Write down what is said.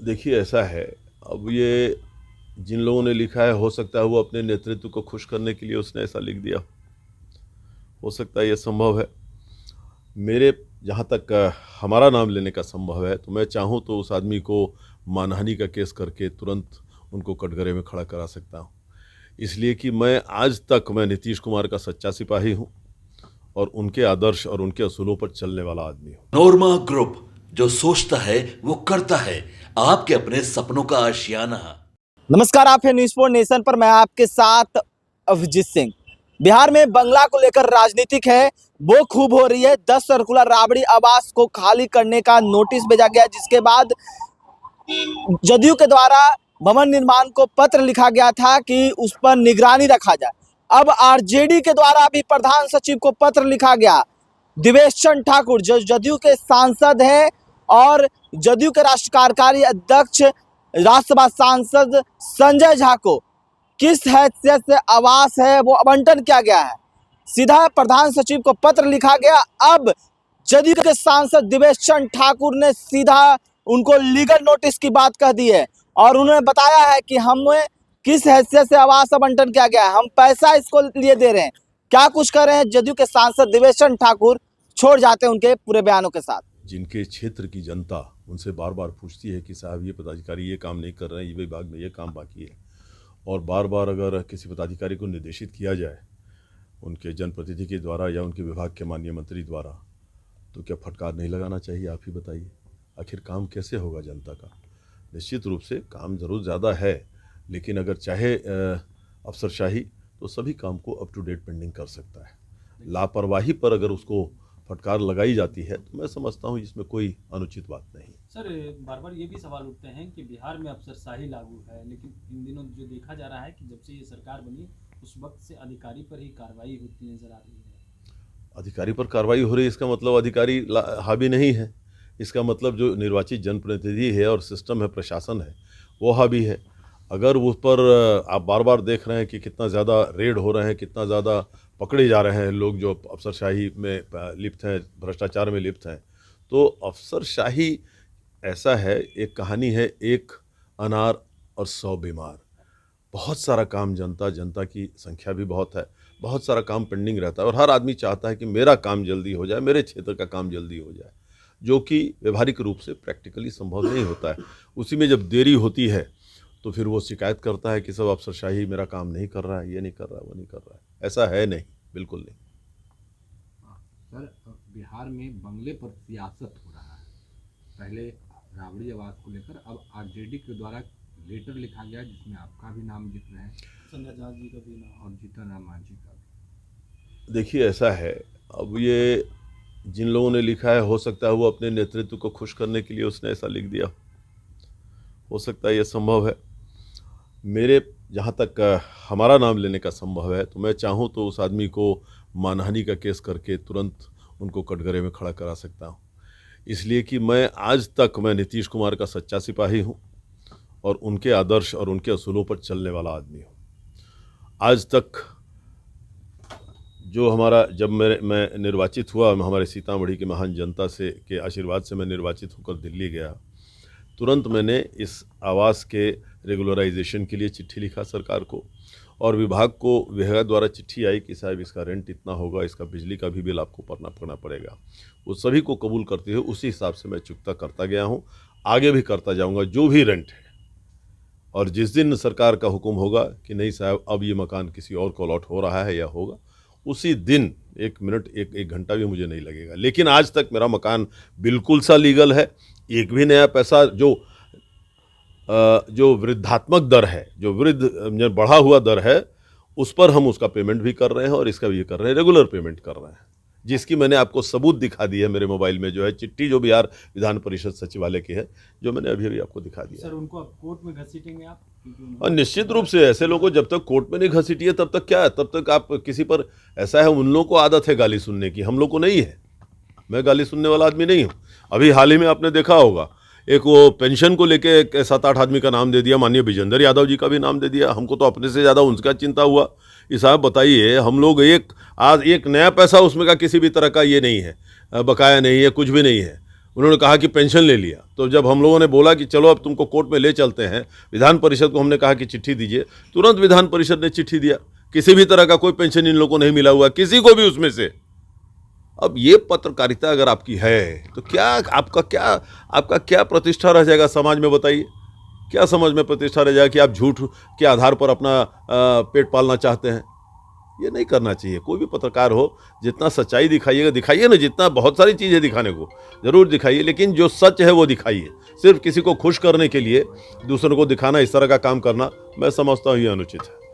देखिए ऐसा है। अब ये जिन लोगों ने लिखा है, हो सकता है वो अपने नेतृत्व को खुश करने के लिए उसने ऐसा लिख दिया। हो सकता है ये संभव है। मेरे जहाँ तक हमारा नाम लेने का संभव है तो मैं चाहूँ तो उस आदमी को मानहानि का केस करके तुरंत उनको कटघरे में खड़ा करा सकता हूँ। इसलिए कि मैं नीतीश कुमार का सच्चा सिपाही हूँ और उनके आदर्श और उनके असूलों पर चलने वाला आदमी हूँ। नोरमा ग्रुप, जो सोचता है वो करता है। आपके अपने सपनों का आशियाना। नमस्कार, आप है न्यूज़ फॉर नेशन पर। मैं आपके साथ अभिजीत सिंह। बिहार में बंगला को लेकर राजनीतिक है वो खूब हो रही है। 10 सर्कुलर राबड़ी आवास को खाली करने का नोटिस भेजा गया, जिसके बाद जदयू के द्वारा भवन निर्माण को पत्र लिखा गया था कि उस पर निगरानी रखा जाए। अब आरजेडी के द्वारा भी प्रधान सचिव को पत्र लिखा गया। दिवेश चंद्र ठाकुर जो जदयू के सांसद हैं और जदयू के राष्ट्रीय कार्यकारी अध्यक्ष राज्यसभा सांसद संजय झा को किस हैसियत से आवास है वो आवंटन किया गया है, सीधा प्रधान सचिव को पत्र लिखा गया। अब जदयू के सांसद दिवेश चंद्र ठाकुर ने सीधा उनको लीगल नोटिस की बात कह दी है और उन्होंने बताया है कि हमें किस हैसियत से आवास आवंटन किया गया है, हम पैसा इसको लिए दे रहे हैं। क्या कुछ कर रहे हैं जदयू के सांसद दिवेश चंद्र ठाकुर, छोड़ जाते हैं उनके पूरे बयानों के साथ। जिनके क्षेत्र की जनता उनसे बार बार पूछती है कि साहब ये पदाधिकारी ये काम नहीं कर रहे हैं, ये विभाग में ये काम बाकी है, और बार बार अगर किसी पदाधिकारी को निर्देशित किया जाए उनके जनप्रतिनिधि के द्वारा या उनके विभाग के माननीय मंत्री द्वारा, तो क्या फटकार नहीं लगाना चाहिए? आप ही बताइए, आखिर काम कैसे होगा जनता का? निश्चित रूप से काम ज़रूर ज़्यादा है, लेकिन अगर चाहे अफसरशाही तो सभी काम को अप टू डेट पेंडिंग कर सकता है। लापरवाही पर अगर उसको फटकार लगाई जाती है तो मैं समझता हूँ इसमें कोई अनुचित बात नहीं। सर, बार बार ये भी सवाल उठते हैं कि बिहार में अफसरशाही लागू है, लेकिन इन दिनों जो देखा जा रहा है कि जब से ये सरकार बनी उस वक्त से अधिकारी पर ही कार्रवाई होती नजर आ रही है। अधिकारी पर कार्रवाई हो रही है, इसका मतलब अधिकारी हावी नहीं है। इसका मतलब जो निर्वाचित जनप्रतिनिधि है और सिस्टम है, प्रशासन है, वो हावी है। अगर उस पर आप बार बार देख रहे हैं कि कितना ज़्यादा रेड हो रहे हैं, कितना ज़्यादा पकड़े जा रहे हैं लोग जो अफसरशाही में लिप्त हैं, भ्रष्टाचार में लिप्त हैं, तो अफसरशाही ऐसा है, एक कहानी है, एक अनार और 100 बीमार। बहुत सारा काम जनता की संख्या भी बहुत है, बहुत सारा काम पेंडिंग रहता है और हर आदमी चाहता है कि मेरा काम जल्दी हो जाए, मेरे क्षेत्र का काम जल्दी हो जाए, जो कि व्यवहारिक रूप से प्रैक्टिकली संभव नहीं होता है। उसी में जब देरी होती है तो फिर वो शिकायत करता है कि सब अफसरशाही मेरा काम नहीं कर रहा है, ये नहीं कर रहा है, वो नहीं कर रहा है। ऐसा है नहीं, बिल्कुल नहीं। सर, बिहार में बंगले पर सियासत हो रहा है। पहले राबड़ी आवास को लेकर अब आरजेडी के द्वारा लेटर लिखा गया जिसमें आपका भी नाम जिक्र है, संजय झा जी का भी नाम और जीतन राम मांझी का भी। देखिए ऐसा है। अब ये जिन लोगों ने लिखा है, हो सकता है वो अपने नेतृत्व को खुश करने के लिए उसने ऐसा लिख दिया। हो सकता है ये संभव है। मेरे जहाँ तक हमारा नाम लेने का संभव है तो मैं चाहूँ तो उस आदमी को मानहानि का केस करके तुरंत उनको कटघरे में खड़ा करा सकता हूँ। इसलिए कि मैं नीतीश कुमार का सच्चा सिपाही हूँ और उनके आदर्श और उनके असूलों पर चलने वाला आदमी हूँ। आज तक जो जब मैं निर्वाचित हुआ, हमारे सीतामढ़ी की महान जनता से के आशीर्वाद से मैं निर्वाचित होकर दिल्ली गया, तुरंत मैंने इस आवास के रेगुलराइजेशन के लिए चिट्ठी लिखा सरकार को, और विभाग द्वारा चिट्ठी आई कि साहब इसका रेंट इतना होगा, इसका बिजली का भी बिल आपको भरना पड़ेगा। वो सभी को कबूल करते हुए उसी हिसाब से मैं चुकता करता गया हूँ, आगे भी करता जाऊँगा जो भी रेंट है। और जिस दिन सरकार का हुक्म होगा कि नहीं साहब अब ये मकान किसी और को अलॉट हो रहा है या होगा, उसी दिन 1 मिनट एक घंटा भी मुझे नहीं लगेगा। लेकिन आज तक मेरा मकान बिल्कुल सा लीगल है। एक भी नया पैसा जो वृद्धात्मक दर है, जो बढ़ा हुआ दर है, उस पर हम उसका पेमेंट भी कर रहे हैं और इसका भी कर रहे हैं, रेगुलर पेमेंट कर रहे हैं, जिसकी मैंने आपको सबूत दिखा दी है मेरे मोबाइल में, जो है चिट्ठी जो बिहार विधान परिषद सचिवालय की है, जो मैंने अभी आपको दिखा दिया। सर, उनको अब कोर्ट में घसीटेंगे आप? और निश्चित रूप से ऐसे लोगों को जब तक कोर्ट में नहीं घसीटिए तब तक क्या है, तब तक आप किसी पर, ऐसा है उन लोगों को आदत है गाली सुनने की, हम लोग को नहीं है। मैं गाली सुनने वाला आदमी नहीं हूँ। अभी हाल ही में आपने देखा होगा, एक वो पेंशन को लेके 7-8 आदमी का नाम दे दिया, माननीय विजेंद्र यादव जी का भी नाम दे दिया। हमको तो अपने से ज़्यादा उनका चिंता हुआ। ये साहब बताइए, हम लोग आज एक नया पैसा उसमें का किसी भी तरह का ये नहीं है, बकाया नहीं है, कुछ भी नहीं है। उन्होंने कहा कि पेंशन ले लिया। तो जब हम लोगों ने बोला कि चलो अब तुमको कोर्ट में ले चलते हैं, विधान परिषद को हमने कहा कि चिट्ठी दीजिए, तुरंत विधान परिषद ने चिट्ठी दिया। किसी भी तरह का कोई पेंशन इन लोगों को नहीं मिला हुआ, किसी को भी उसमें से। अब ये पत्रकारिता अगर आपकी है तो क्या आपका क्या प्रतिष्ठा रह जाएगा समाज में, बताइए। क्या समाज में प्रतिष्ठा रह जाएगा कि आप झूठ के आधार पर अपना पेट पालना चाहते हैं? ये नहीं करना चाहिए। कोई भी पत्रकार हो, जितना सच्चाई दिखाइएगा दिखाइए ना, जितना बहुत सारी चीज़ें दिखाने को ज़रूर दिखाइए, लेकिन जो सच है वो दिखाइए। सिर्फ किसी को खुश करने के लिए दूसरों को दिखाना, इस तरह का काम करना मैं समझता हूँ ये अनुचित है।